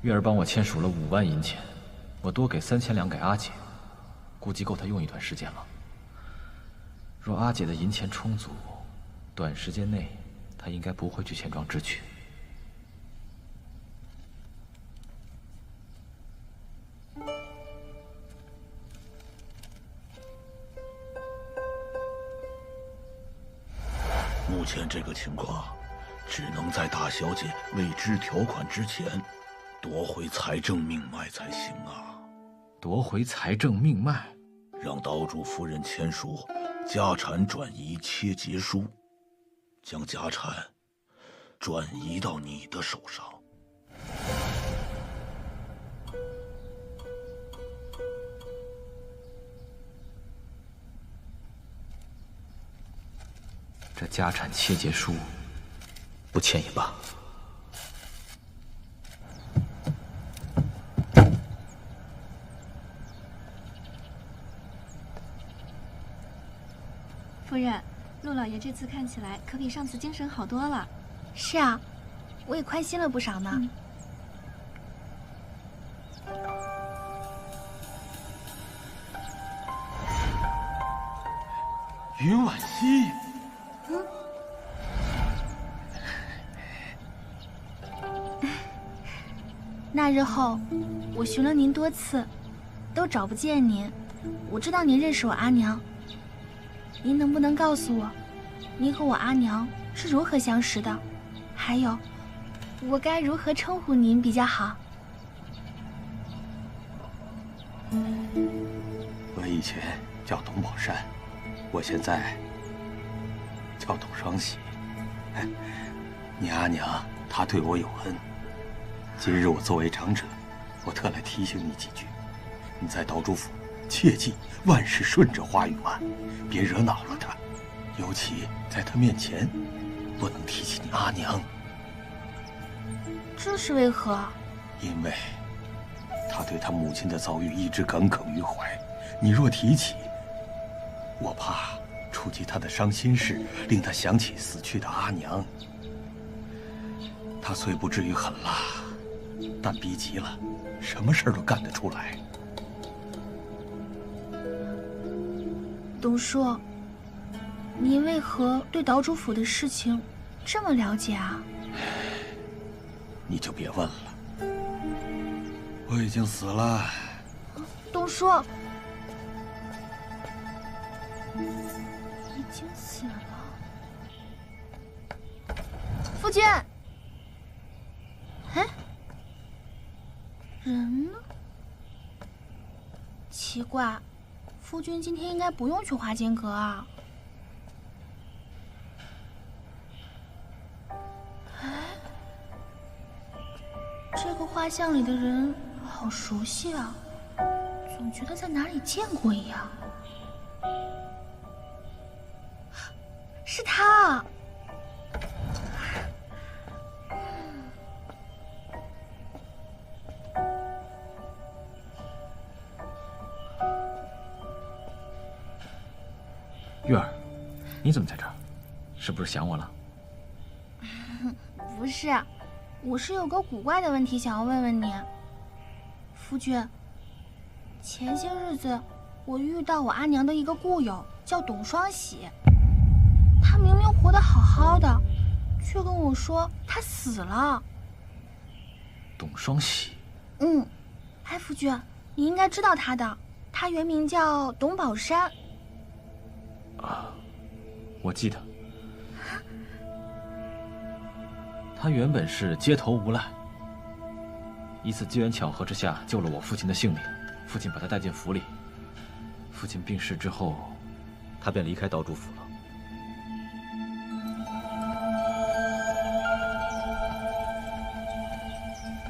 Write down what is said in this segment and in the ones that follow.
月儿帮我签署了5万银钱，我多给3000两给阿姐，估计够她用一段时间了。若阿姐的银钱充足，短时间内她应该不会去钱庄支取。目前这个情况，只能在大小姐未知条款之前，夺回财政命脉才行啊！夺回财政命脉，让岛主夫人签署家产转移切结书，将家产转移到你的手上。这家产切结书，不签也罢。夫人，陆老爷这次看起来可比上次精神好多了。是啊，我也宽心了不少呢。云婉溪，那日后，我寻了您多次，都找不见您。我知道您认识我阿娘，您能不能告诉我，您和我阿娘是如何相识的？还有，我该如何称呼您比较好？我以前叫董宝山，我现在叫董双喜。你阿娘她对我有恩，今日我作为长者，我特来提醒你几句。你在岛主府切记万事顺着花玉婉，别惹恼了她，尤其在她面前不能提起你阿娘。这是为何？因为她对她母亲的遭遇一直耿耿于怀，你若提起，我怕触及她的伤心事，令她想起死去的阿娘。她虽不至于很辣，但逼急了，什么事儿都干得出来。董叔，您为何对岛主府的事情这么了解啊？你就别问了，我已经死了。董叔，已经死了。夫君，哎，人呢？奇怪，夫君今天应该不用去华间阁啊。这个画像里的人好熟悉啊，总觉得在哪里见过一样。是他！月儿，你怎么在这儿？是不是想我了？不是。我是有个古怪的问题想要问问你，夫君。前些日子我遇到我阿娘的一个故友，叫董双喜。他明明活得好好的，却跟我说他死了。董双喜？哎，夫君，你应该知道他的，他原名叫董宝山。啊，我记得。他原本是街头无赖，一次机缘巧合之下救了我父亲的性命，父亲把他带进府里。父亲病逝之后，他便离开岛主府了。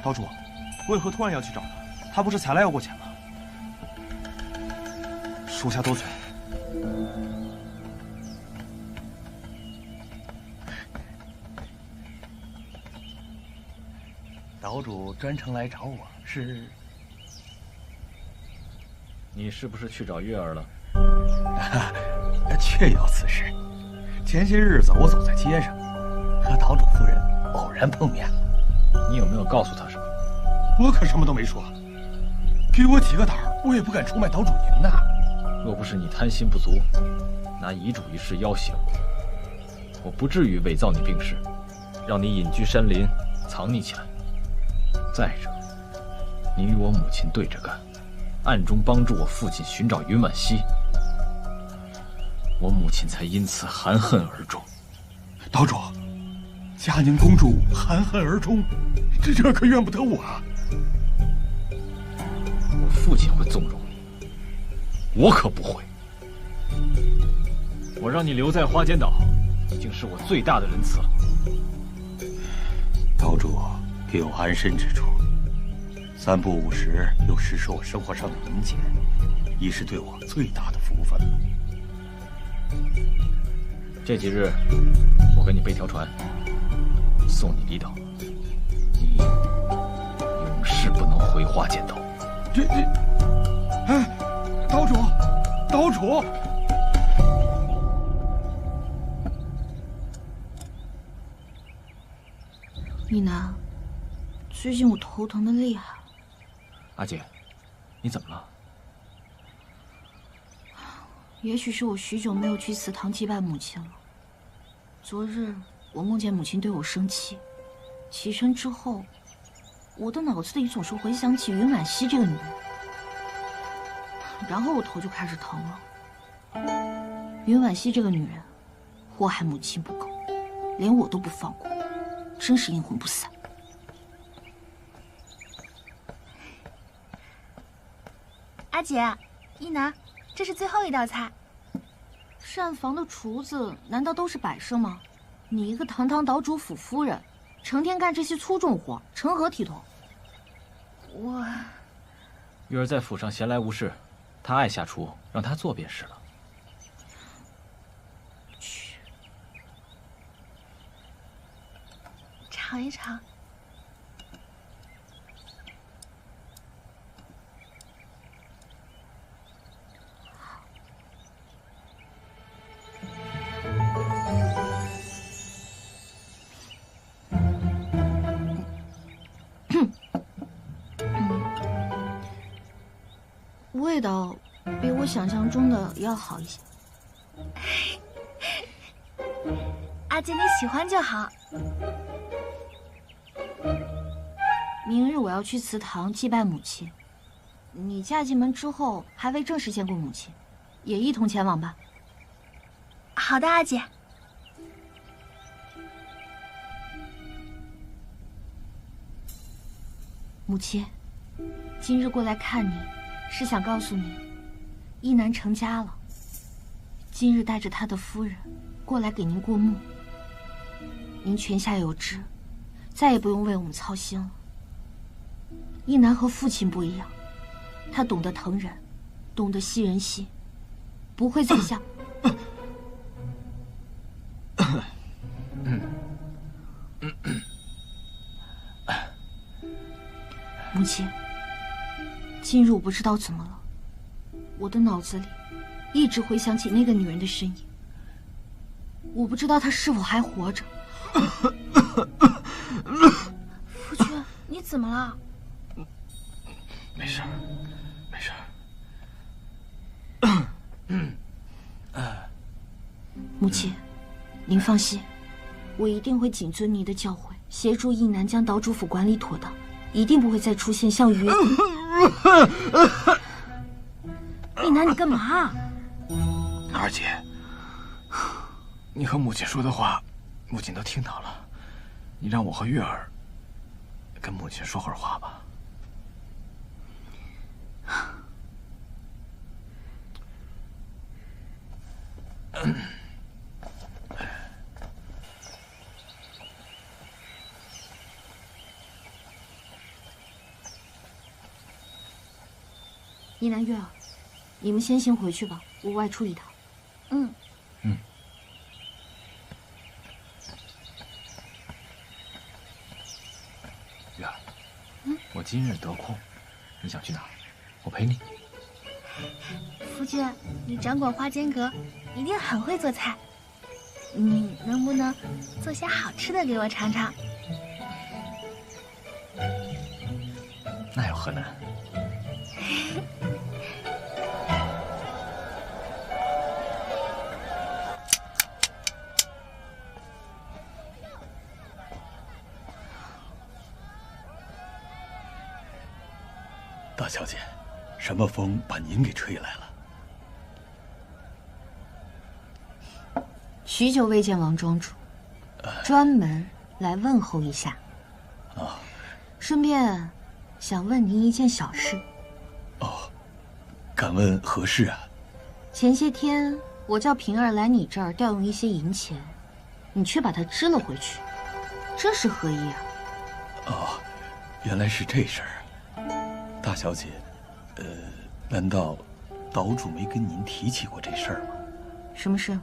岛主，为何突然要去找他？他不是才来要过钱吗？属下多嘴。岛主专程来找我，是？你是不是去找月儿了？确有此事。前些日子我走在街上，和岛主夫人偶然碰面了。你有没有告诉他什么？我可什么都没说。给我几个胆儿，我也不敢出卖岛主您呐。若不是你贪心不足，拿遗嘱一事要挟我不至于伪造你病史，让你隐居山林，藏匿起来。再者，你与我母亲对着干，暗中帮助我父亲寻找云婉溪，我母亲才因此含恨而终。岛主，嘉宁公主含恨而终，这可怨不得我啊。我父亲会纵容你，我可不会。我让你留在花间岛，已经是我最大的仁慈了。岛主给我安身之处，3不5时又施舍我生活上的银钱，已是对我最大的福分了。这几日，我给你备条船，送你离岛。你永世不能回花间岛。哎，岛主，岛主！一楠，最近我头疼的厉害。阿姐，你怎么了？也许是我许久没有去祠堂祭拜母亲了。昨日我梦见母亲对我生气，起身之后，我的脑子里总是回想起云婉溪这个女人，然后我头就开始疼了。云婉溪这个女人，祸害母亲不够，连我都不放过，真是阴魂不散。阿姐，一楠，这是最后一道菜。膳房的厨子难道都是摆设吗？你一个堂堂岛主府夫人，成天干这些粗重活，成何体统？我玉儿在府上闲来无事，她爱下厨，让她做便是了。去，尝一尝。味道比我想象中的要好一些。阿姐，你喜欢就好。明日我要去祠堂祭拜母亲，你嫁进门之后还未正式见过母亲，也一同前往吧。好的，阿姐。母亲，今日过来看你，是想告诉你，一楠成家了。今日带着他的夫人过来给您过目，您泉下有知，再也不用为我们操心了。一楠和父亲不一样，他懂得疼人，懂得惜人心，不会再像……母亲，今日我不知道怎么了，我的脑子里一直回想起那个女人的身影，我不知道她是否还活着。夫君，你怎么了？没事，没事。母亲，您放心，我一定会谨遵您的教诲，协助一楠将岛主府管理妥当，一定不会再出现像云……一楠，你干嘛？二姐，你和母亲说的话，母亲都听到了。你让我和月儿跟母亲说会儿话吧。一楠、月儿，你们先行回去吧，我外出一趟。嗯。月儿，我今日得空，你想去哪儿？我陪你。夫君，你掌管花间阁，一定很会做菜。你能不能做些好吃的给我尝尝？那有何难？大小姐，什么风把您给吹来了？许久未见王庄主，专门来问候一下。顺便想问您一件小事。敢问何事啊？前些天我叫平儿来你这儿调用一些银钱，你却把它支了回去，这是何意啊？原来是这事儿。大小姐，难道岛主没跟您提起过这事儿吗？什么事？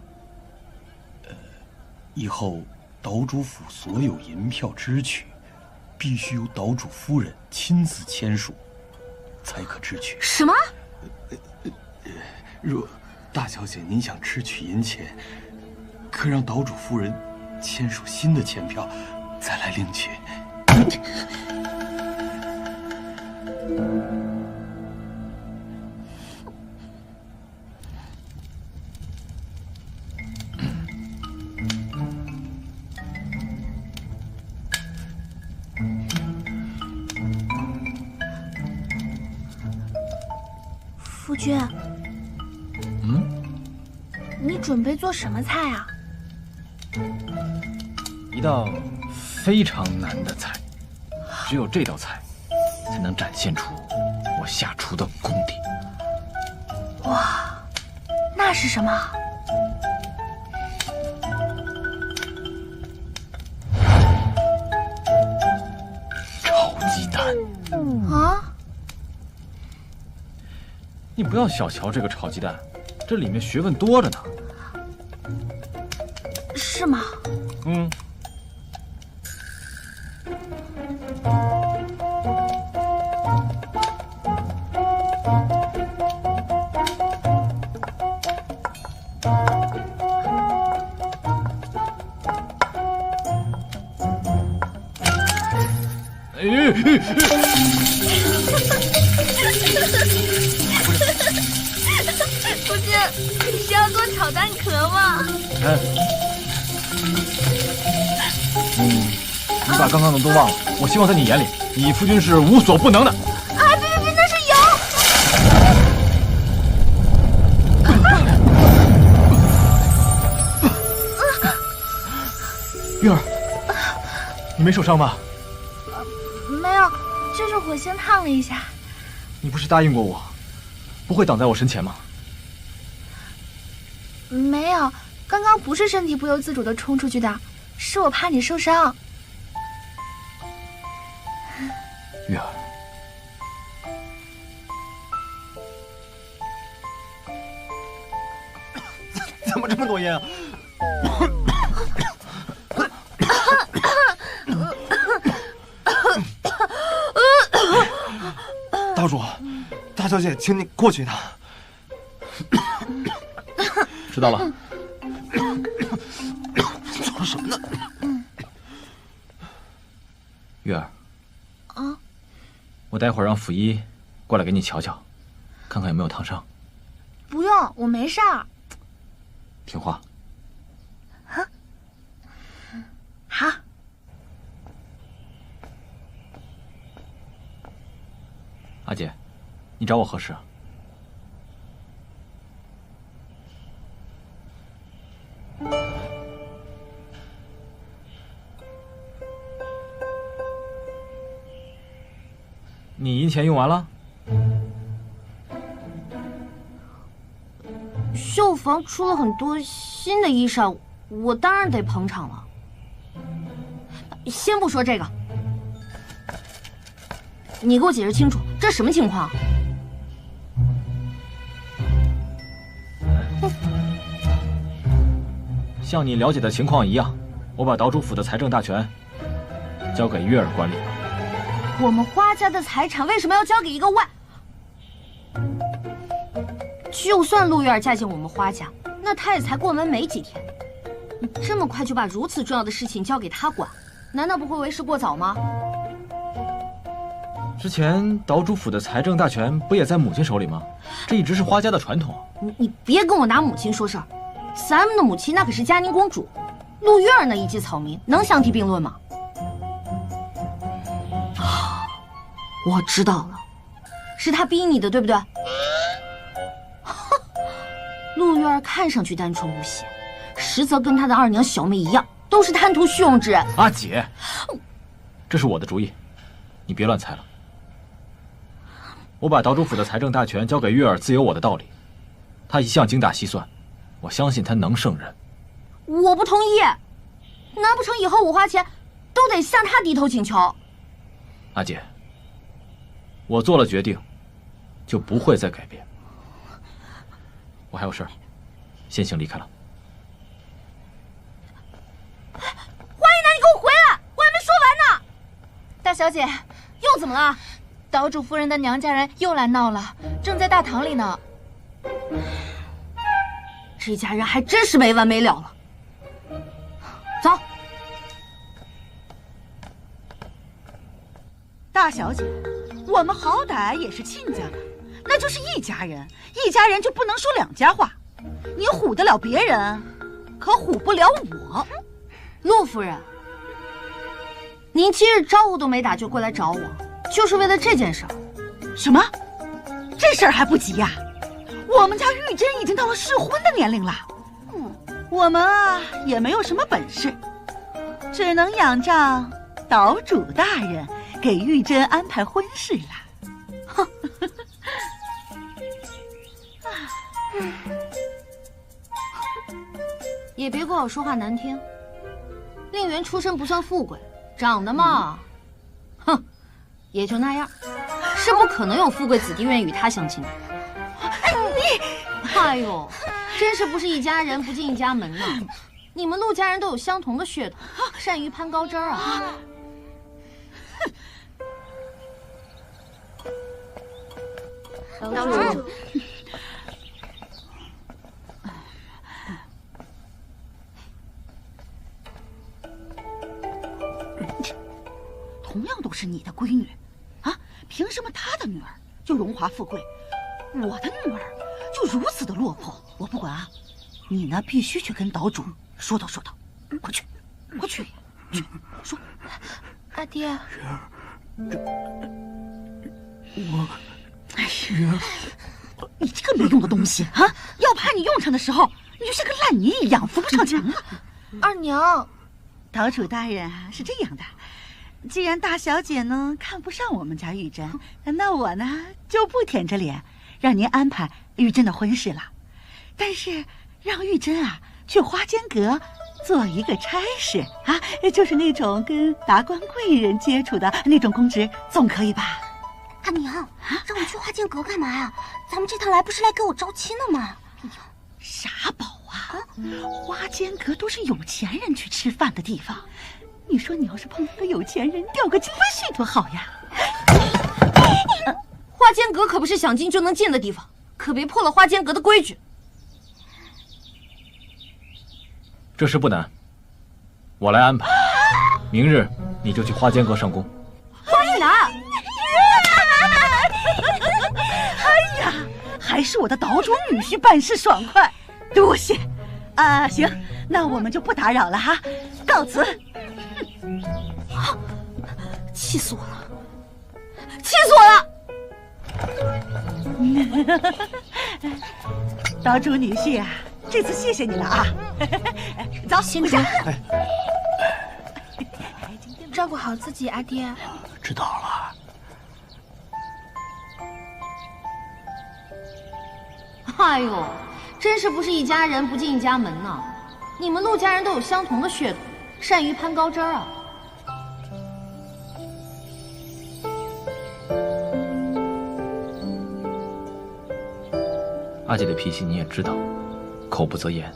以后岛主府所有银票支取，必须由岛主夫人亲自签署，才可支取。什么？若大小姐您想支取银钱，可让岛主夫人签署新的钱票，再来领取。夫君，你准备做什么菜啊？一道非常难的菜，只有这道菜才能展现出我下厨的功底。哇，那是什么？炒鸡蛋。啊？你不要小瞧这个炒鸡蛋，这里面学问多着呢。是吗？夫君，你是要做炒蛋壳吗？你把刚刚的都忘了。我希望在你眼里，你夫君是无所不能的。啊，别，那是油！玉儿，你没受伤吧？没有，就是火星烫了一下。你不是答应过我，不会挡在我身前吗？没有，刚刚不是身体不由自主地冲出去的，是我怕你受伤。玉儿，怎么这么多烟啊？岛主，大小姐，请你过去一趟。知道了。做什么呢？玉儿。我待会儿让府医过来给你瞧瞧，看看有没有烫伤。不用，我没事儿。听话。好。阿姐，你找我何事啊？你银钱用完了？绣房出了很多新的衣裳，我当然得捧场了。先不说这个，你给我解释清楚，这什么情况？像你了解的情况一样，我把岛主府的财政大权交给月儿管理了。我们花家的财产为什么要交给一个外？就算陆月儿嫁进我们花家，那她也才过门没几天，你这么快就把如此重要的事情交给她管，难道不会为时过早吗？之前岛主府的财政大权不也在母亲手里吗？这一直是花家的传统。你别跟我拿母亲说事儿，咱们的母亲那可是嘉宁公主，陆月儿那一介草民能相提并论吗？我知道了，是他逼你的，对不对？陆月儿看上去单纯无邪，实则跟他的二娘小妹一样，都是贪图虚荣之人。阿姐，这是我的主意，你别乱猜了。我把岛主府的财政大权交给月儿，自有我的道理。他一向精打细算，我相信他能胜任。我不同意，难不成以后我花钱都得向他低头请求？阿姐，我做了决定，就不会再改变。我还有事儿，先行离开了。华一楠，你给我回来！我还没说完呢。大小姐，又怎么了？岛主夫人的娘家人又来闹了，正在大堂里呢。这家人还真是没完没了了。走。大小姐，我们好歹也是亲家的，那就是一家人，一家人就不能说两家话。你唬得了别人，可唬不了我。陆夫人，您今日招呼都没打就过来找我，就是为了这件事儿？什么？这事儿还不急呀？我们家玉珍已经到了适婚的年龄了，我们啊也没有什么本事，只能仰仗岛主大人给玉珍安排婚事了。哼，也别怪我说话难听。令媛出身不算富贵，长得嘛，哼，也就那样，是不可能有富贵子弟愿意与他相亲的。哎呦，真是不是一家人不进一家门呢。你们陆家人都有相同的血统，善于攀高枝儿啊。岛主，同样都是你的闺女，啊，凭什么她的女儿就荣华富贵，我的女儿就如此的落魄？我不管啊，你呢必须去跟岛主说道说道，快去，快去，去说。阿爹，哎呀，你这个没用的东西啊！要怕你用上的时候，你就像个烂泥一样扶不上墙了。二娘，岛主大人啊，是这样的，既然大小姐呢看不上我们家玉珍，那我呢就不舔着脸让您安排玉珍的婚事了。但是让玉珍啊去花间阁做一个差事啊，就是那种跟达官贵人接触的那种公职，总可以吧？阿娘，让我去花间阁干嘛呀？咱们这趟来不是来给我招亲的吗？傻宝啊，花间阁都是有钱人去吃饭的地方，你说你要是碰到个有钱人，钓个金龟婿多好呀！花间阁可不是想进就能进的地方，可别破了花间阁的规矩。这事不难，我来安排。明日你就去花间阁上工。花一楠，哎呀，还是我的岛主女婿办事爽快，多谢。啊，行，那我们就不打扰了哈，告辞。气死我了！气死我了！岛主女婿啊，这次谢谢你了啊！走，回家。照顾好自己，阿爹。知道了。哎呦，真是不是一家人不进一家门呢。你们陆家人都有相同的血统，善于攀高枝儿啊。阿姐的脾气你也知道，口不择言。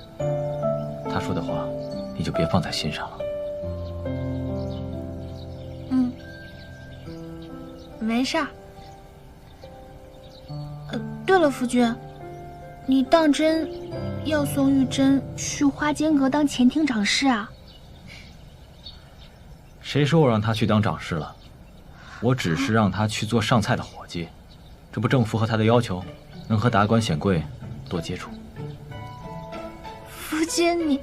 她说的话，你就别放在心上了。没事儿。对了，夫君，你当真要送玉珍去花间阁当前厅长侍啊？谁说我让她去当长侍了？我只是让他去做上菜的伙计，这不正符合他的要求？能和达官显贵多接触。夫君你，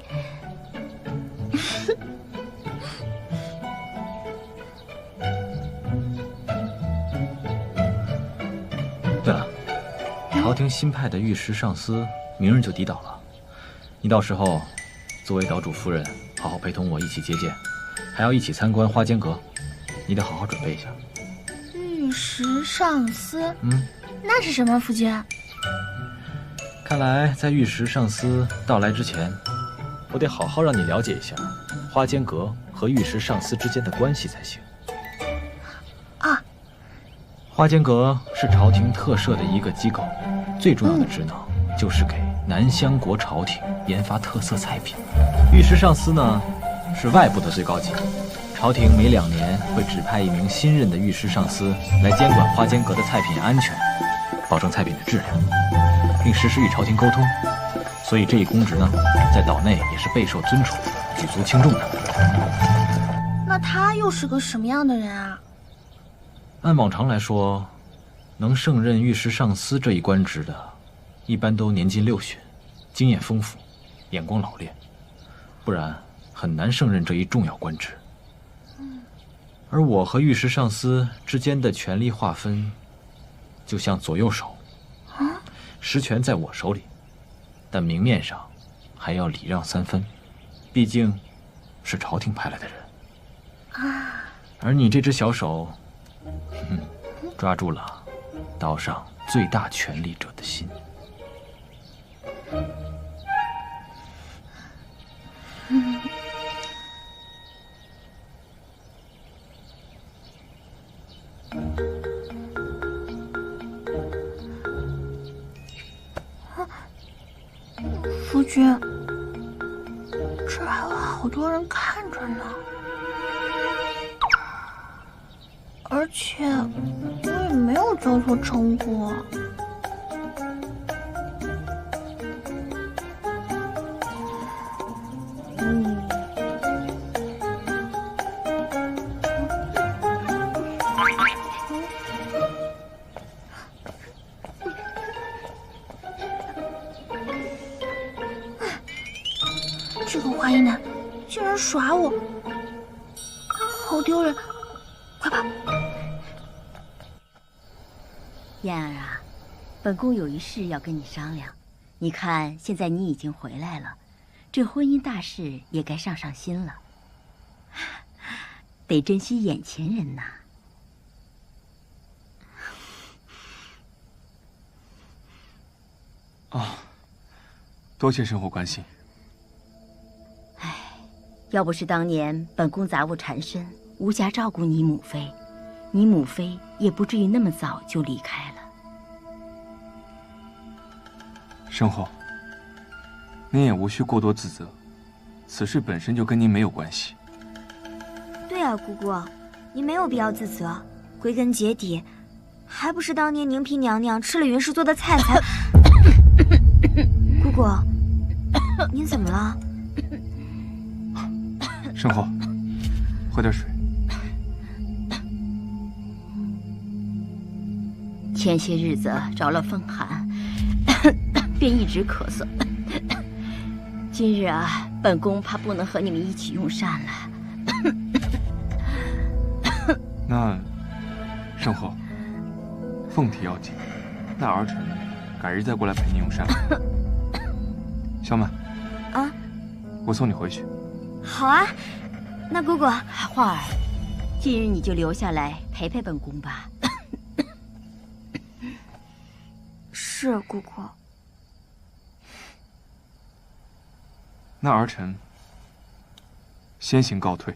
对了，朝廷新派的御史上司明日就抵岛了，你到时候作为岛主夫人，好好陪同我一起接见，还要一起参观花间阁，你得好好准备一下。御史上司，那是什么？夫君？看来在御史上司到来之前，我得好好让你了解一下花间阁和御史上司之间的关系才行。啊，花间阁是朝廷特设的一个机构，最重要的职能就是给南乡国朝廷研发特色菜品。御史上司呢，是外部的最高级，朝廷每2年会指派一名新任的御史上司来监管花间阁的菜品安全，保证菜品的质量，并实时与朝廷沟通。所以这一公职呢，在岛内也是备受尊崇、举足轻重的。那他又是个什么样的人啊？按往常来说，能胜任御史上司这一官职的，一般都年近60，经验丰富，眼光老练，不然很难胜任这一重要官职。而我和御史上司之间的权力划分，就像左右手，实权在我手里，但明面上还要礼让3分，毕竟是朝廷派来的人。而你这只小手，抓住了岛上最大权力者的心。夫君，这还有好多人看着呢，而且我也没有叫错称呼。这个花衣男竟然耍我，好丢人！快跑！燕儿啊，本宫有一事要跟你商量。你看，现在你已经回来了，这婚姻大事也该上心了，得珍惜眼前人呐。多谢生活关心。要不是当年本宫杂物缠身，无暇照顾你母妃，你母妃也不至于那么早就离开了。身后，您也无需过多自责，此事本身就跟您没有关系。对啊，姑姑，你没有必要自责。归根结底，还不是当年宁嫔娘娘吃了云氏做的菜才……姑姑，您怎么了？身后，喝点水。前些日子着了风寒，便一直咳嗽。今日啊，本宫怕不能和你们一起用膳了。那，身后，凤体要紧，那儿臣改日再过来陪你用膳。小满，啊，我送你回去。好啊，那姑姑，花儿，今日你就留下来陪陪本宫吧。是姑姑。那儿臣先行告退。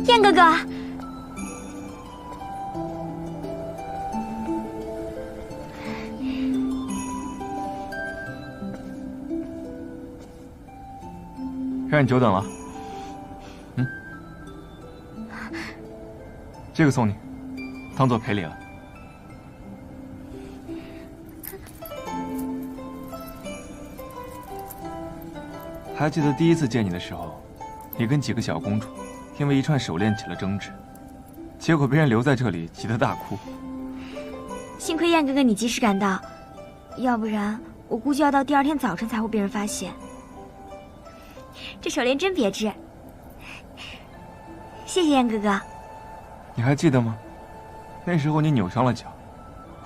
燕哥哥，让你久等了。这个送你，当做赔礼了。还记得第一次见你的时候，你跟几个小公主因为一串手链起了争执，结果被人留在这里，急得大哭。幸亏燕哥哥你及时赶到，要不然我估计要到第二天早晨才会被人发现。这手链真别致，谢谢燕哥哥。你还记得吗？那时候你扭伤了脚，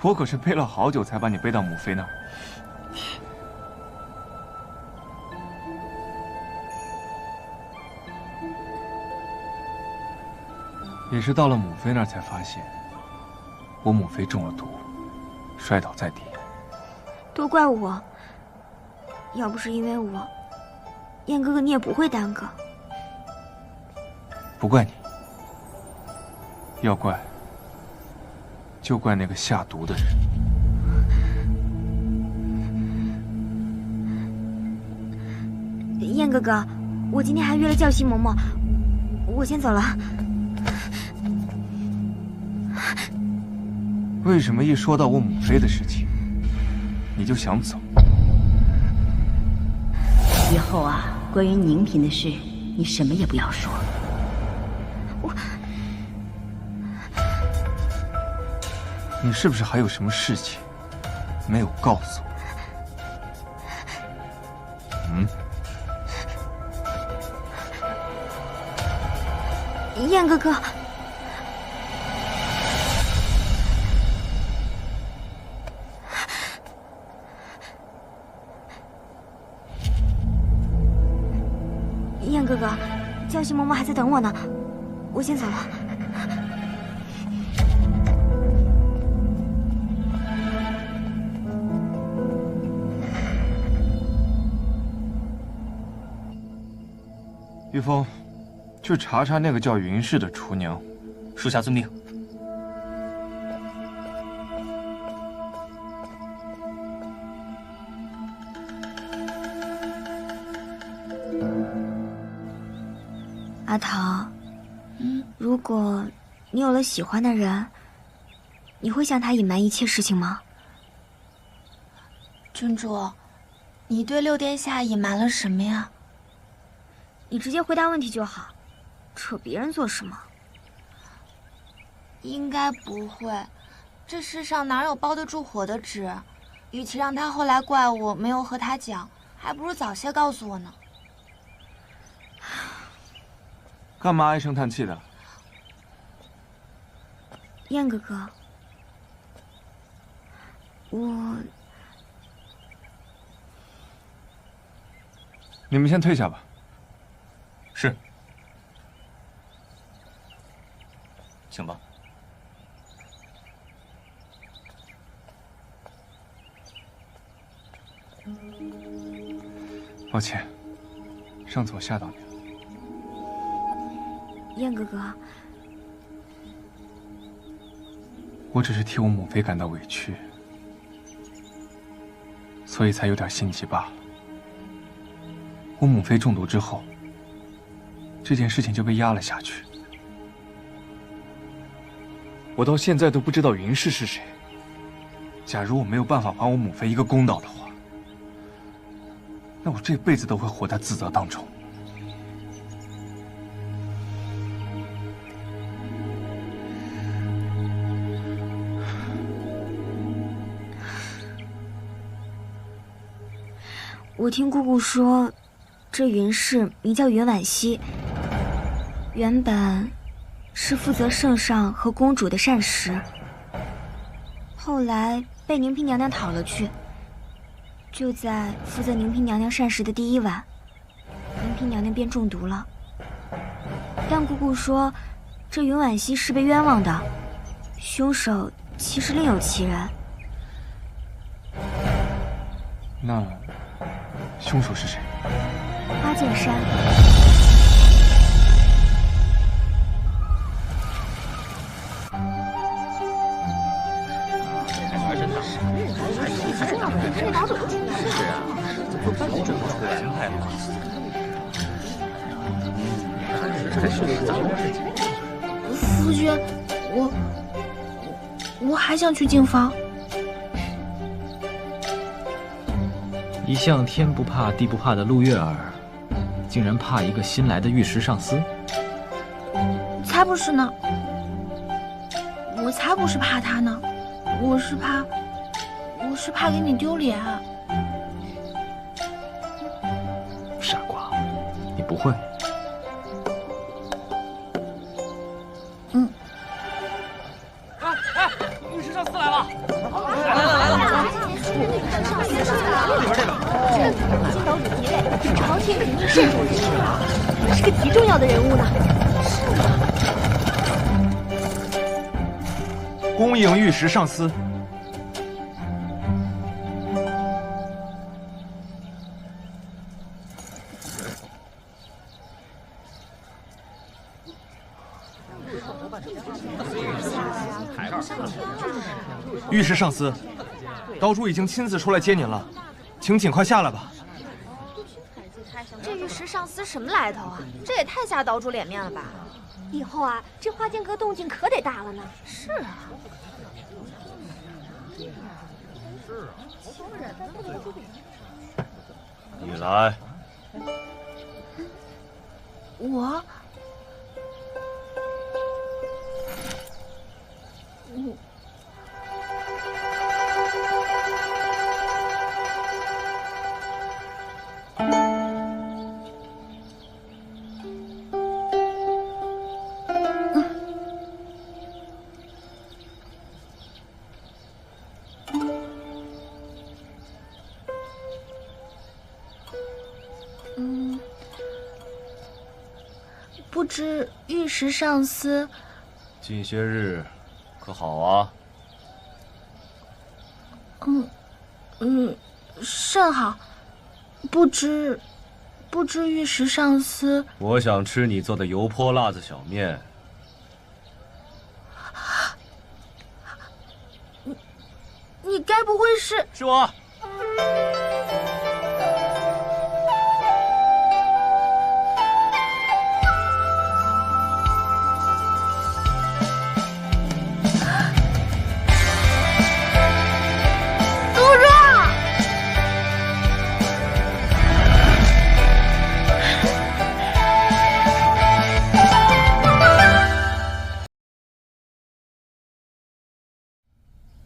我可是背了好久才把你背到母妃那儿。也是到了母妃那儿才发现，我母妃中了毒，摔倒在地。都怪我，要不是因为我，燕哥哥你也不会耽搁。不怪你，要怪就怪那个下毒的人。燕哥哥，我今天还约了教习嬷嬷，我先走了。为什么一说到我母妃的事情，你就想走？以后啊，关于宁嫔的事，你什么也不要说。你是不是还有什么事情没有告诉我？燕哥哥。燕哥哥，教习嬷嬷还在等我呢，我先走了。玉峰，去查查那个叫云氏的厨娘。属下遵命。阿桃，如果你有了喜欢的人，你会向他隐瞒一切事情吗？郡主，你对六殿下隐瞒了什么呀？你直接回答问题就好，扯别人做什么？应该不会，这世上哪有包得住火的纸？与其让他后来怪我没有和他讲，还不如早些告诉我呢。干嘛唉声叹气的？燕哥哥，你们先退下吧。是。请吧。抱歉，上次我吓到你了。燕哥哥，我只是替我母妃感到委屈，所以才有点心急罢了。我母妃中毒之后，这件事情就被压了下去。我到现在都不知道云氏是谁。假如我没有办法还我母妃一个公道的话，那我这辈子都会活在自责当中。我听姑姑说，这云氏名叫云婉熙，原本是负责圣上和公主的膳食，后来被宁嫔娘娘讨了去。就在负责宁嫔娘娘膳食的第一晚，宁嫔娘娘便中毒了。但姑姑说，这云婉熙是被冤枉的，凶手其实另有其人。那凶手是谁？花剑山。夫君，我还想去净房。一向天不怕地不怕的陆月儿，竟然怕一个新来的御史上司？才不是呢！我才不是怕他呢，我是怕给你丢脸。傻瓜，你不会。御史上司来了！金岛主即位，是朝廷肯定慎重之事啊，是个极重要的人物呢。是吗？恭迎御史上司。御史上司，岛主已经亲自出来接您了，请尽快下来吧。这御史上司什么来头啊？这也太下岛主脸面了吧！以后啊，这花间阁动静可得大了呢。是啊。你来。我不知御史上司近些日可好啊？甚好。不知御史上司，我想吃你做的油泼辣子小面。你该不会是？是我。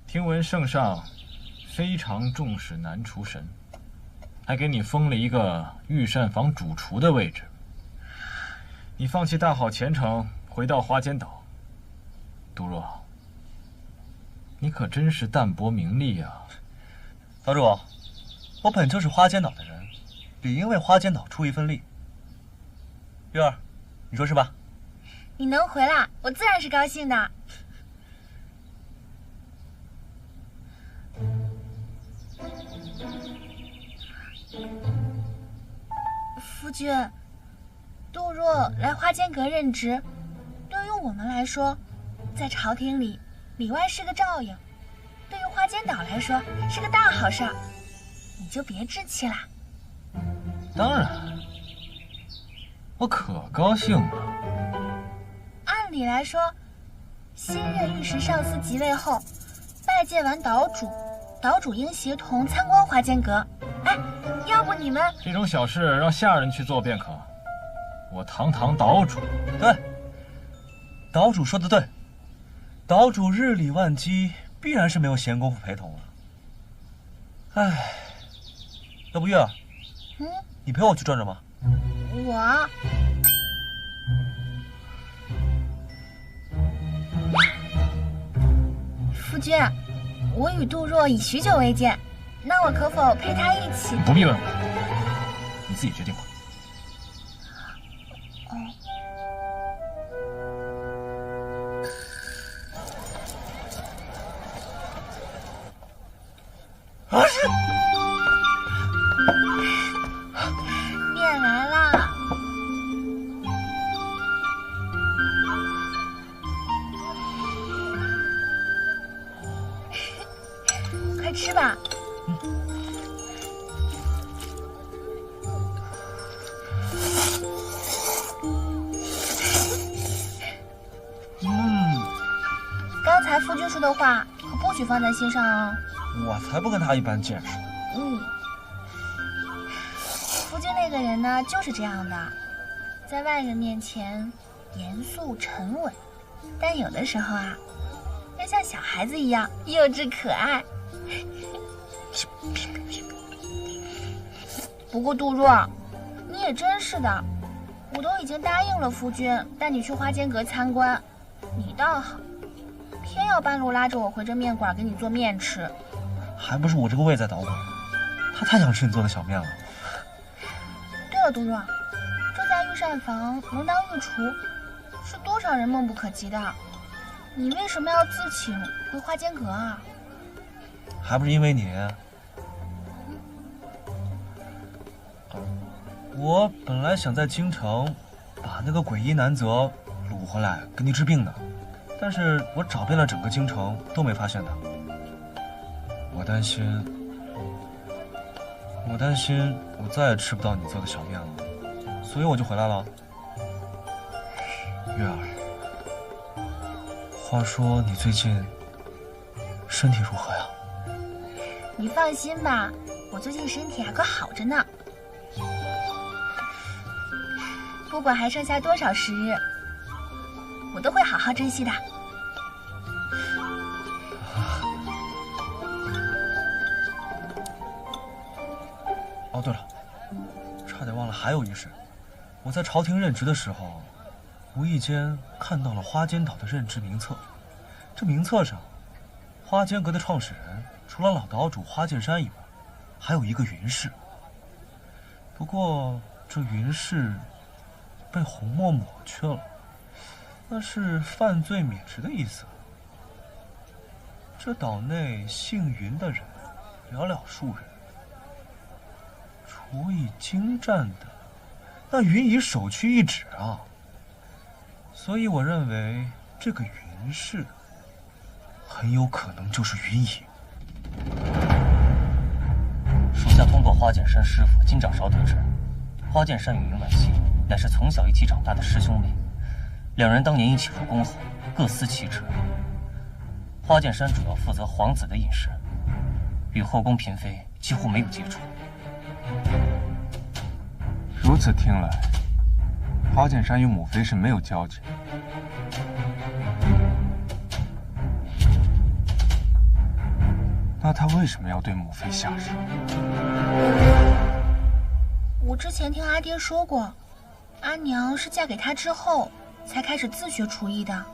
听闻圣上非常重视南厨神，还给你封了一个御膳房主厨的位置。你放弃大好前程，回到花间岛。杜若，你可真是淡泊名利啊！岛主，我本就是花间岛的人，理应为花间岛出一份力。月儿，你说是吧？你能回来，我自然是高兴的。夫君，杜若来花间阁任职，对于我们来说，在朝廷里外是个照应；对于花间岛来说，是个大好事儿。你就别置气啦。当然，我可高兴了。按理来说，新任御史上司即位后，拜见完岛主，岛主应协同参观花间阁。哎，要不你们这种小事让下人去做便可。我堂堂岛主，对，岛主说的对，岛主日理万机，必然是没有闲工夫陪同了。哎，要不月儿，你陪我去转转吧。我。夫君，我与杜若已许久未见，那我可否陪他一起？不必问我，你自己决定吧。面来啦！快吃吧。说的话可不许放在心上啊。我才不跟他一般见识。夫君那个人呢，就是这样的，在外人面前严肃沉稳，但有的时候啊，又像小孩子一样幼稚可爱。不过杜若，你也真是的，我都已经答应了夫君带你去花间阁参观，你倒好，偏要半路拉着我回这面馆给你做面吃。还不是我这个胃在捣鬼，他太想吃你做的小面了。对了，杜若，这家御膳房能当御厨，是多少人梦不可及的。你为什么要自请回花间阁啊？还不是因为你。我本来想在京城把那个诡异男则掳回来给你治病的，但是我找遍了整个京城都没发现他。我担心我再也吃不到你做的小面了，所以我就回来了。月儿，话说你最近身体如何呀？你放心吧，我最近身体可好着呢。不管还剩下多少时日，我都会好好珍惜的。哦，对了，差点忘了，还有一事。我在朝廷任职的时候，无意间看到了花间岛的任职名册。这名册上，花间阁的创始人除了老岛主花见山以外，还有一个云氏。不过这云氏被红墨抹去了，那是犯罪免职的意思。这岛内姓云的人寥寥数人，除以精湛的，那云姨首屈一指啊。所以我认为这个云氏很有可能就是云姨。属下通过花见山师傅金掌勺得知，花见山与云婉溪乃是从小一起长大的师兄妹，两人当年一起入宫后各司其职。花见山主要负责皇子的饮食，与后宫嫔妃几乎没有接触。如此听来，花见山与母妃是没有交集。那他为什么要对母妃下手？我之前听阿爹说过，阿娘是嫁给他之后才开始自学厨艺的，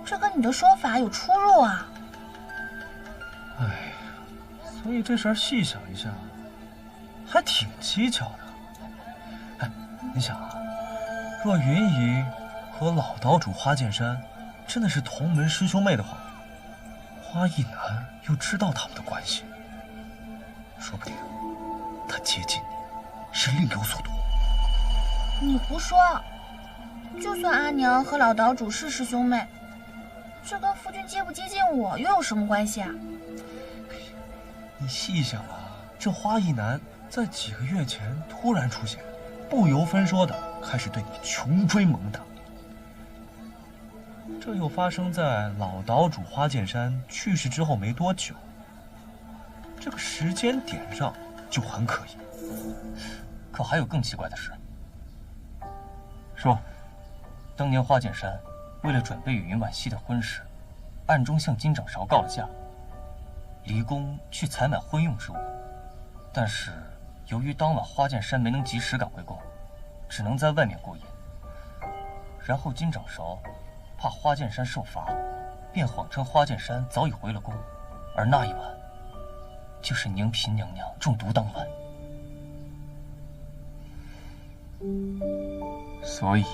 这跟你的说法有出入啊。哎，所以这事儿细想一下，还挺蹊跷的。哎，你想啊，若云姨和老岛主花见山真的是同门师兄妹的话，花一男又知道他们的关系，说不定他接近你是另有所图。你胡说！就算阿娘和老岛主是师兄妹，这跟夫君接不接近我又有什么关系啊？你细想啊，这花一男在几个月前突然出现，不由分说的开始对你穷追猛打。这又发生在老岛主花见山去世之后没多久，这个时间点上就很可疑。可还有更奇怪的事。说，当年花见山为了准备与云婉溪的婚事，暗中向金掌勺告了假，离宫去采买婚用之物。但是由于当晚花见山没能及时赶回宫，只能在外面过夜。然后金掌勺怕花见山受罚，便谎称花见山早已回了宫，而那一晚就是宁嫔娘娘中毒当晚。所以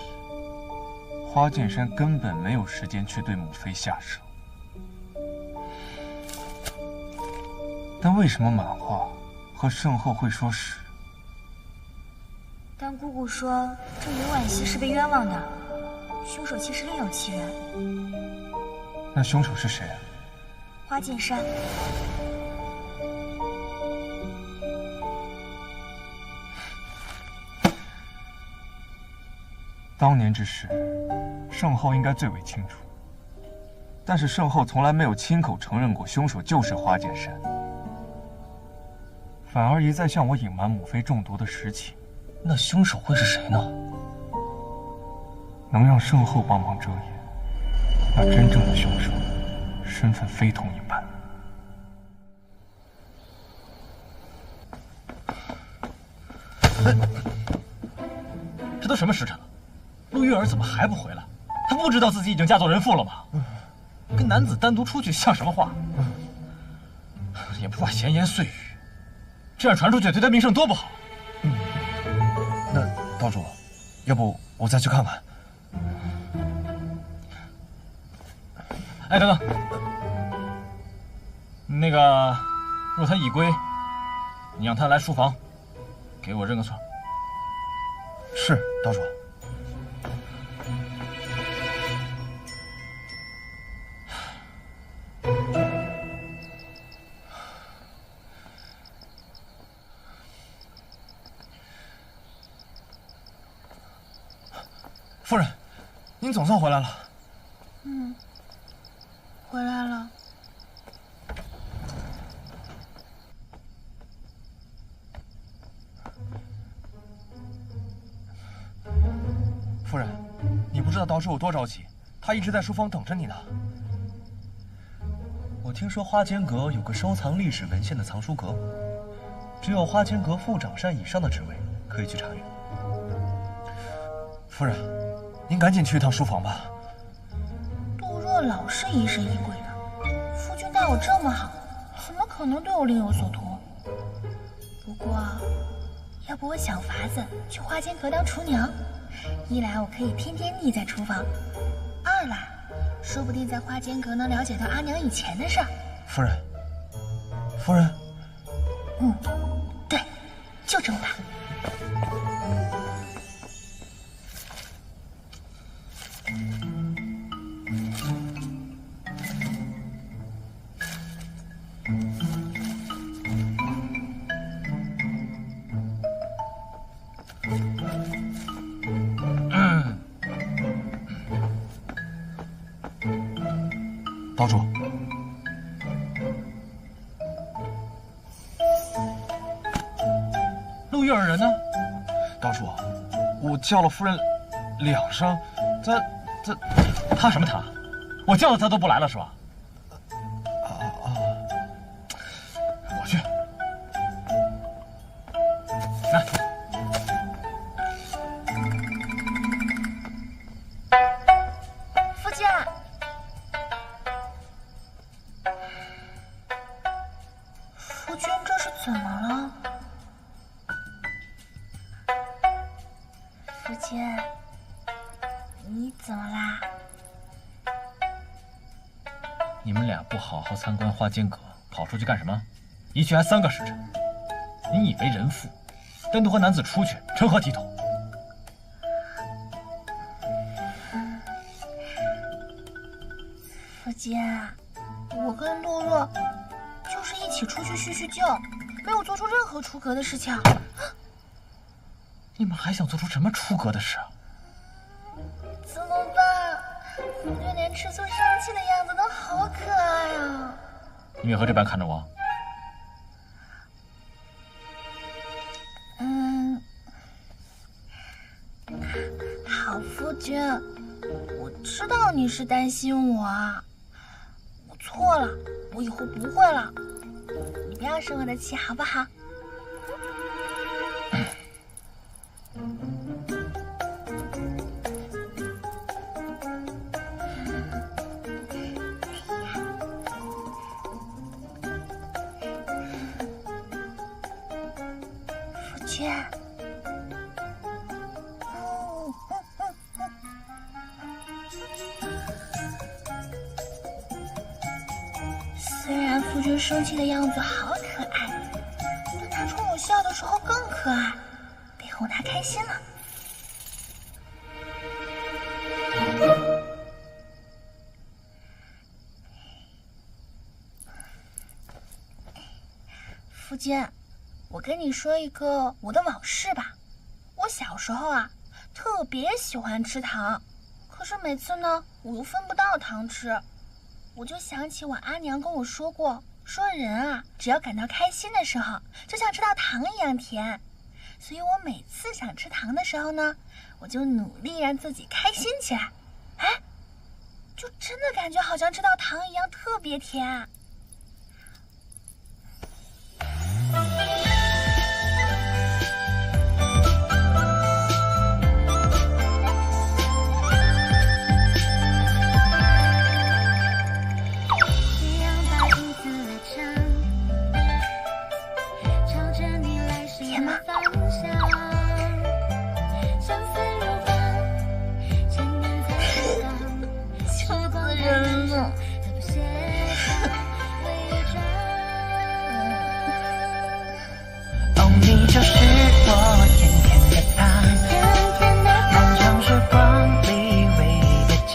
花见山根本没有时间去对母妃下手。但为什么满话和圣后会说是？但姑姑说这云婉溪是被冤枉的，凶手其实另有其人。那凶手是谁？花见山。当年之事，圣后应该最为清楚。但是圣后从来没有亲口承认过凶手就是花见山，反而一再向我隐瞒母妃中毒的实情。那凶手会是谁呢？能让圣后帮忙遮掩，那真正的凶手身份非同一般。这都什么时辰了，陆玉儿怎么还不回来？她不知道自己已经嫁作人妇了吗？跟男子单独出去像什么话？也不怕闲言碎语，这样传出去对她名声多不好。那道主，要不我再去看看？哎，等等，那个，若他已归，你让他来书房，给我认个错。是，道主。夫人，您总算回来了。回来了。夫人，你不知道道主有多着急，他一直在书房等着你呢。我听说花间阁有个收藏历史文献的藏书阁，只有花间阁副长膳以上的职位可以去查阅。夫人，您赶紧去一趟书房吧。杜若老是疑神疑鬼的，夫君待我这么好，怎么可能对我另有所图？不过，要不我想法子去花间阁当厨娘，一来我可以天天腻在厨房，二来说不定在花间阁能了解到阿娘以前的事儿。夫人，夫人，对，就这么办。道主，陆玉儿人呢？道主，我叫了夫人2声，他什么他？我叫了他都不来了是吧？我去。来。夫君，夫君这是怎么了？夫君，你怎么啦？你们俩不好好参观花间阁，跑出去干什么？一去还3个时辰。你以为人妇单独和男子出去，成何体统？夫君，我跟洛若就是一起出去叙叙旧，没有做出任何出格的事情。你们还想做出什么出格的事啊？怎么办？夫君连吃醋生气的样子都好可爱啊！你为何这般看着我？好，夫君，我知道你是担心我，我错了，我以后不会了。你不要生我的气，好不好？夫君。虽然夫君生气的样子好可爱，但他冲我笑的时候更可爱，得哄他开心了。夫君，我跟你说一个我的往事吧。我小时候啊，特别喜欢吃糖，可是每次呢，我又分不到糖吃。我就想起我阿娘跟我说过，说人啊，只要感到开心的时候，就像吃到糖一样甜。所以我每次想吃糖的时候呢，我就努力让自己开心起来。哎，就真的感觉好像吃到糖一样特别甜。甜吗？笑死人了。哦，你就是我甜甜的糖，漫长时光里唯一的奖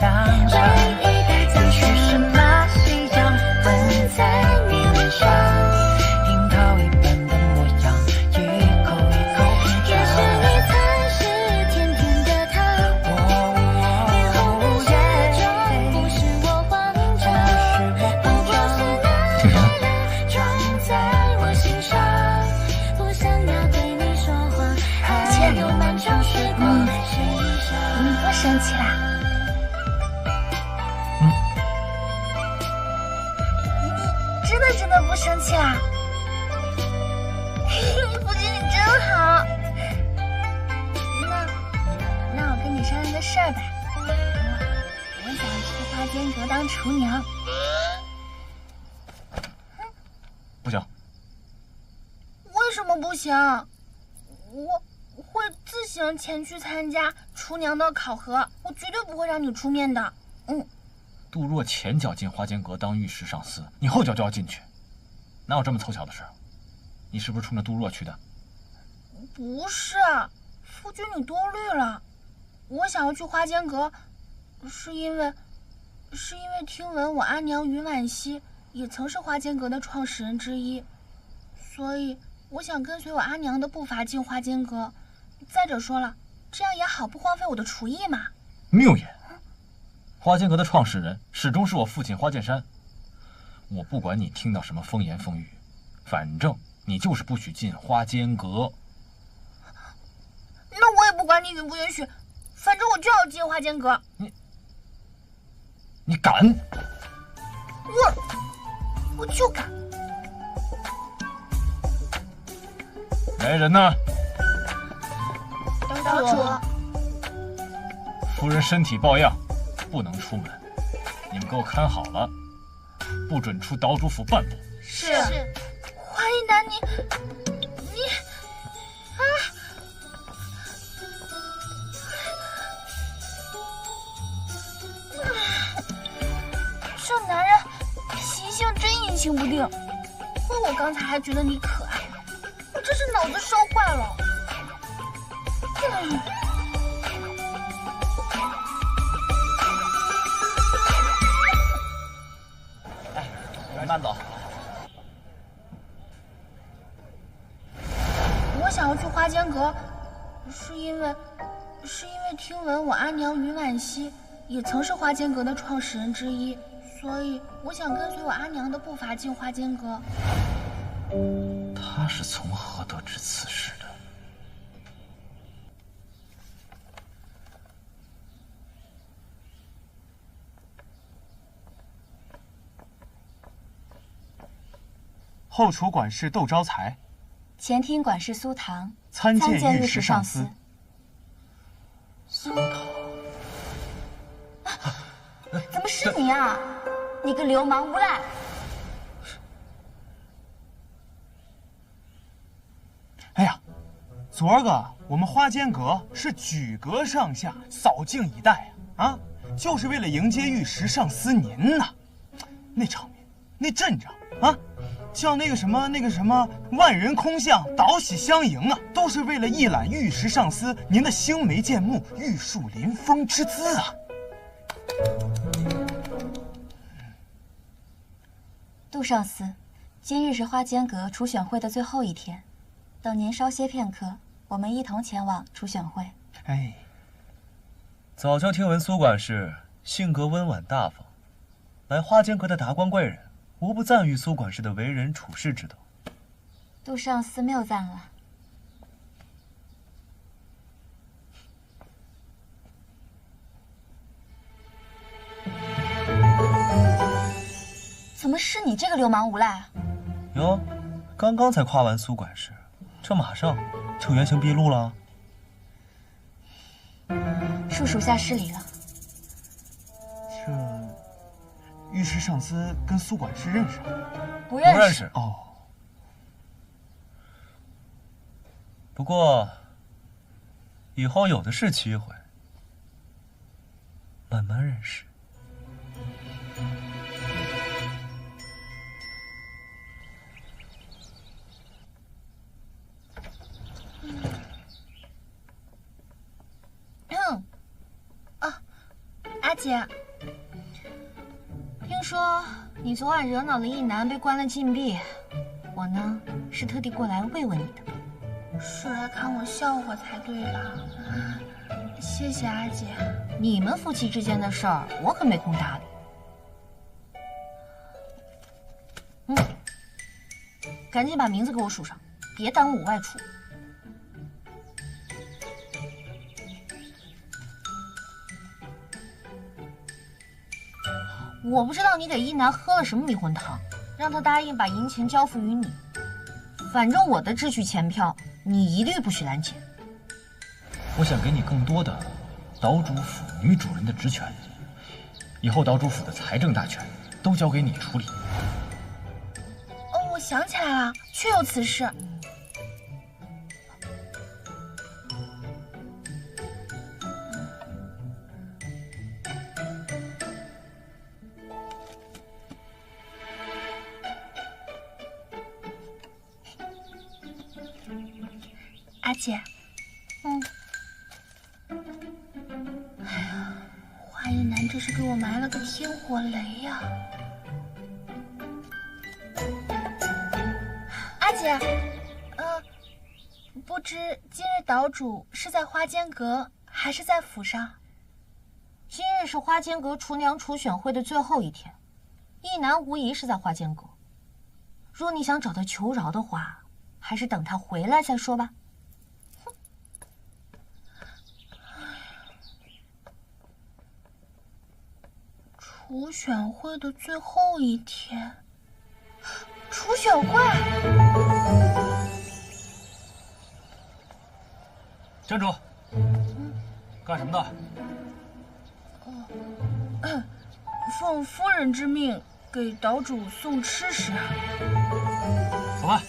赏。也许是马戏将吻在你脸上，樱桃一般的模样，一口一口品尝。也许你才是甜甜的糖，脸红的始终不是我慌张，不过是那爱的装在我心上。不想要对你说谎，还有漫长时光。你不生气啦？你真的不生气啦？夫君你真好。那我跟你商量个事儿吧。我想去花间阁当厨娘。不行。为什么不行？我会自行前去参加厨娘的考核，我绝对不会让你出面的。杜若前脚进花间阁当御史上司，你后脚就要进去，哪有这么凑巧的事？你是不是冲着杜若去的？不是，夫君你多虑了。我想要去花间阁，是因为听闻我阿娘云婉溪也曾是花间阁的创始人之一，所以我想跟随我阿娘的步伐进花间阁。再者说了，这样也好不荒废我的厨艺嘛。谬言！花间阁的创始人始终是我父亲花剑山。我不管你听到什么风言风语，反正你就是不许进花间阁。那我也不管你允不允许，反正我就要进花间阁。你敢？我就敢。来人呐！岛主，夫人身体抱恙，不能出门，你们给我看好了，不准出岛主府半步。是。华一男，你啊！这男人习性真阴晴不定，亏我刚才还觉得你可爱，我真是脑子烧坏了。慢走。我想要去花间阁，是因为听闻我阿娘云婉溪也曾是花间阁的创始人之一，所以我想跟随我阿娘的步伐进花间阁。他是从何得知此事的？后厨管事窦招财，前厅管事苏唐，参见御史上司。苏唐，怎么是你啊？你个流氓无赖！哎呀，昨儿个我们花间阁是举阁上下扫净一带啊，就是为了迎接御史上司您呐。那场面，那阵仗啊！叫那个什么万人空巷，导喜相迎啊，都是为了一览御史上司您的星眉剑目、玉树临风之姿啊！杜上司，今日是花间阁初选会的最后一天，等您稍歇片刻，我们一同前往初选会。哎，早就听闻苏管事性格温婉大方，来花间阁的达官贵人，无不赞誉苏管事的为人处事之道。杜上司谬赞了。怎么是你这个流氓无赖啊？哟，刚刚才夸完苏管事，这马上就原形毕露了。恕属下失礼了。这御史上司跟苏管事认识？不认识。哦。不过，以后有的是机会，慢慢认识。阿姐，听说你昨晚惹恼了一男，被关了禁闭。我呢，是特地过来慰问你的。是来看我笑话才对吧？谢谢阿姐。你们夫妻之间的事儿，我可没空搭理。赶紧把名字给我署上，别耽误我外出。我不知道你给一男喝了什么迷魂汤，让他答应把银钱交付于你。反正我的秩序钱票，你一律不许拦截。我想给你更多的岛主府女主人的职权，以后岛主府的财政大权都交给你处理。哦，我想起来了，确有此事。阿姐，哎呀，华一男这是给我埋了个天火雷呀！阿姐，不知今日岛主是在花间阁还是在府上？今日是花间阁厨娘初选会的最后一天，一男无疑是在花间阁。若你想找他求饶的话，还是等他回来再说吧。初选会的最后一天，初选会。站住！干什么的？奉夫人之命，给岛主送吃食。走吧。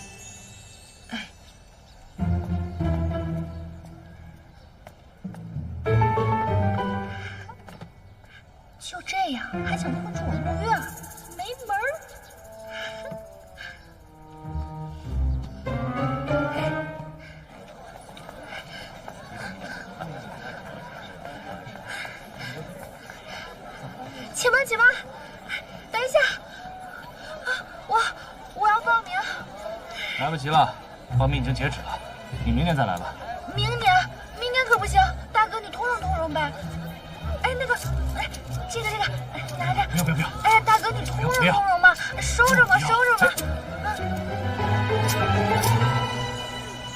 就这样还想困住我陆月儿，没门儿！且慢，且慢，等一下，我要报名。来不及了，报名已经截止了，你明年再来吧。明年可不行，大哥你通融呗。哎，那个，哎，这个，拿着。不要！哎，大哥你通融嘛，收着嘛。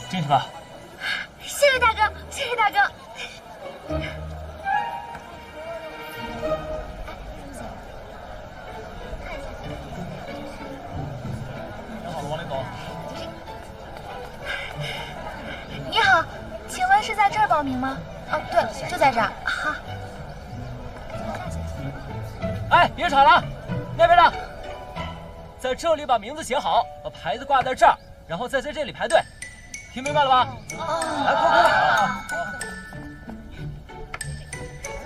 进去吧。谢谢大哥。往里走。你好，请问是在这儿报名吗？哦，对，就在这儿。好。哎，别吵了，那边的，在这里把名字写好，把牌子挂在这儿，然后再在这里排队，听明白了吧？来，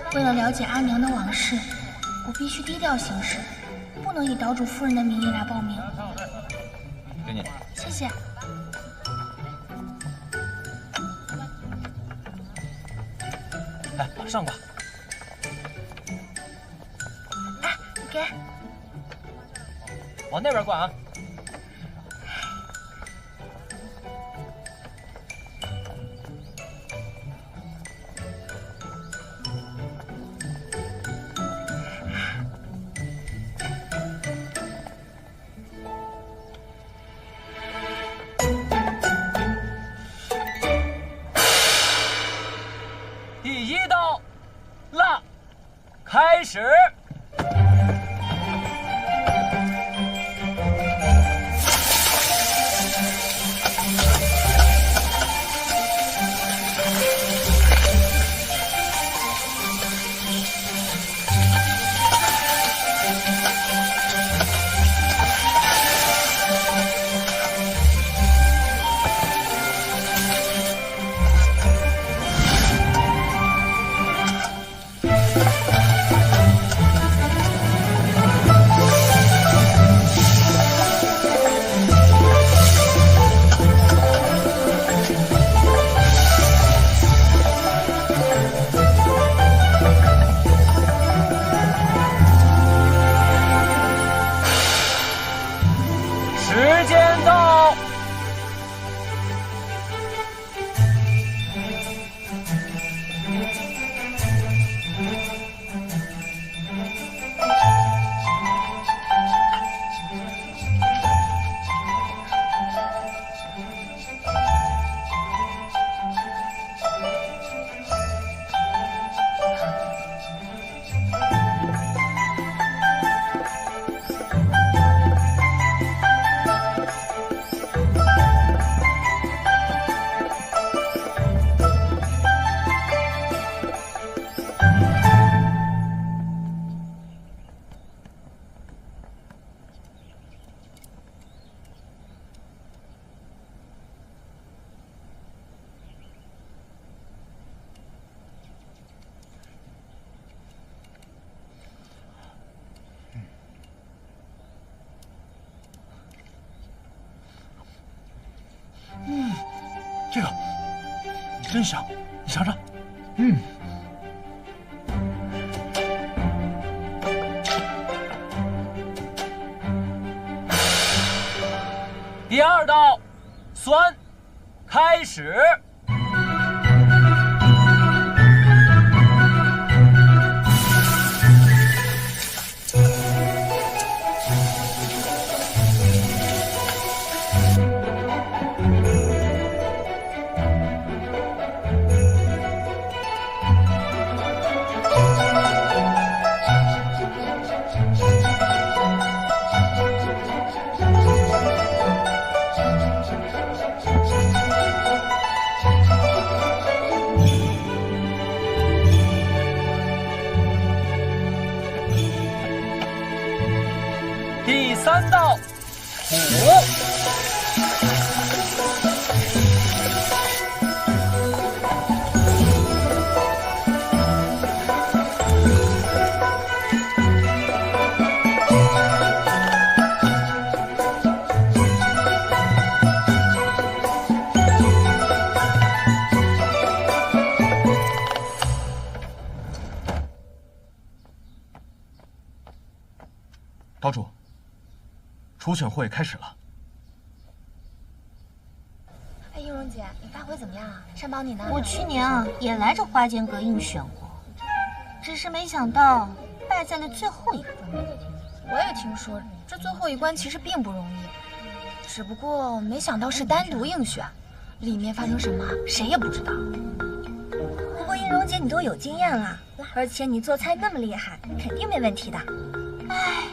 快！为了了解阿娘的往事，我必须低调行事，不能以岛主夫人的名义来报名。给你，谢谢。哎，往上挂。给，往那边挂啊！第一道，辣，开始。时间到。这个真香，你尝尝。第二道，酸，开始。第三道，苦。岛主，初选会开始了。哎，映蓉姐，你发挥怎么样啊？善宝你呢？我去年啊也来这花间阁应选过，只是没想到败在了最后一关。我也听说这最后一关其实并不容易，只不过没想到是单独应选，里面发生什么谁也不知道。不过映蓉姐你都有经验了，而且你做菜那么厉害，肯定没问题的。唉，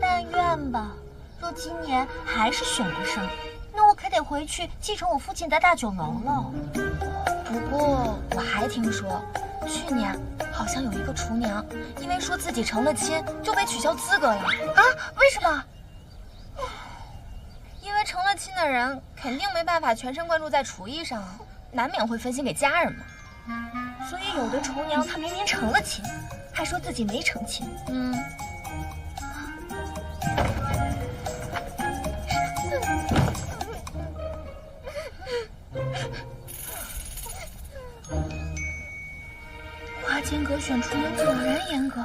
但愿吧。若今年还是选不上，那我可得回去继承我父亲的大酒楼了。不过我还听说，去年好像有一个厨娘，因为说自己成了亲，就被取消资格了。啊？为什么？因为成了亲的人肯定没办法全神贯注在厨艺上，难免会分心给家人嘛。所以有的厨娘她明明成了亲，还说自己没成亲。花间阁选厨娘果然严格，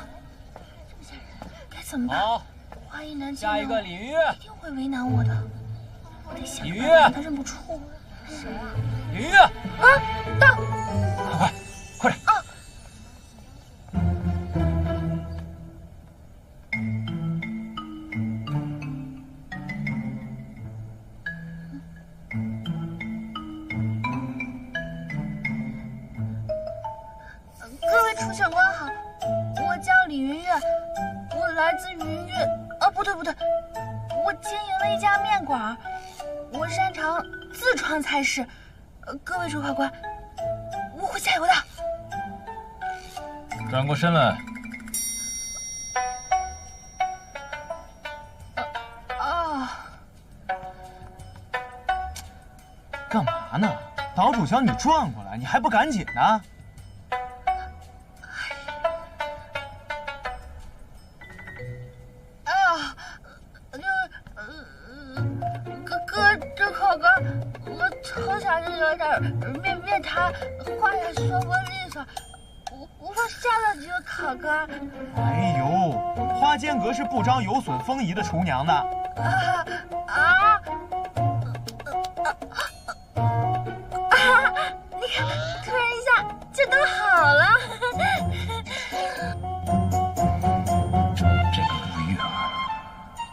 该怎么办？好，花艺难下一个李云月一定会为难我的，我得想李云办法让月他认不出我。谁啊？李云月，啊，到！快点！啊！楚选官好，我叫李云月，我来自云月。不对，我经营了一家面馆，我擅长自创菜式。各位主考官，我会加油的。转过身来。干嘛呢？岛主叫你转过来，你还不赶紧呢？这考官，我头想是有点面瘫，话也说不利索，无法吓到几个考官。哎呦，花间阁是不招有损风仪的厨娘的。你看，突然一下就都好了。这个吴玉儿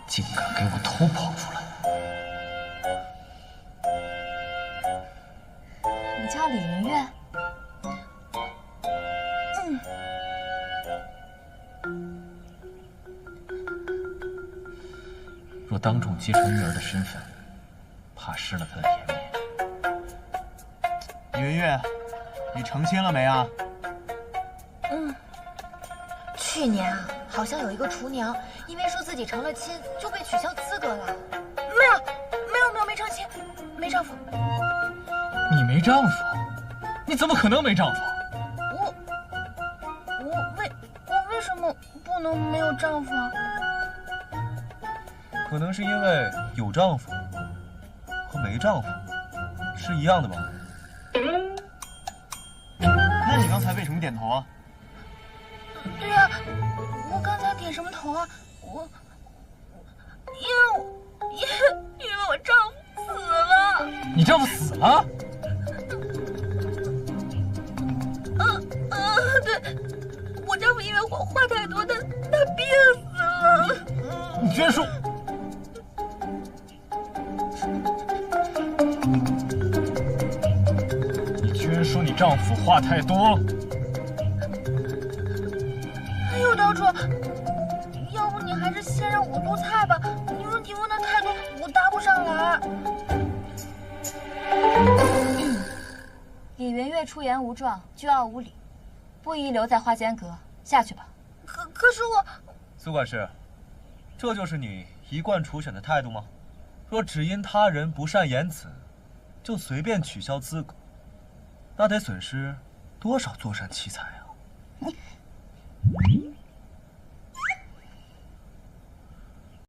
竟敢给我偷跑出来！你叫李云月？若当众揭穿玉儿的身份，怕失了她的颜面。云月，你成亲了没啊？去年啊，好像有一个厨娘因为说自己成了亲，就被取消资格了。没成亲，没丈夫。你没丈夫？你怎么可能没丈夫？我为什么不能没有丈夫啊？可能是因为有丈夫和没丈夫是一样的吧？那你刚才为什么点头啊？对呀，我刚才点什么头啊？因为我丈夫死了。你丈夫死了？对，我丈夫因为话太多，他病死了。你居然说！你居然说你丈夫话太多！哎呦，岛主，要不你还是先让我入菜吧？你问题问的太多，我答不上来。李云月出言无状，倨傲无礼，不宜留在花间阁，下去吧。可是我，苏管事，这就是你一贯处选的态度吗？若只因他人不善言辞，就随便取消资格，那得损失多少坐善奇才啊！你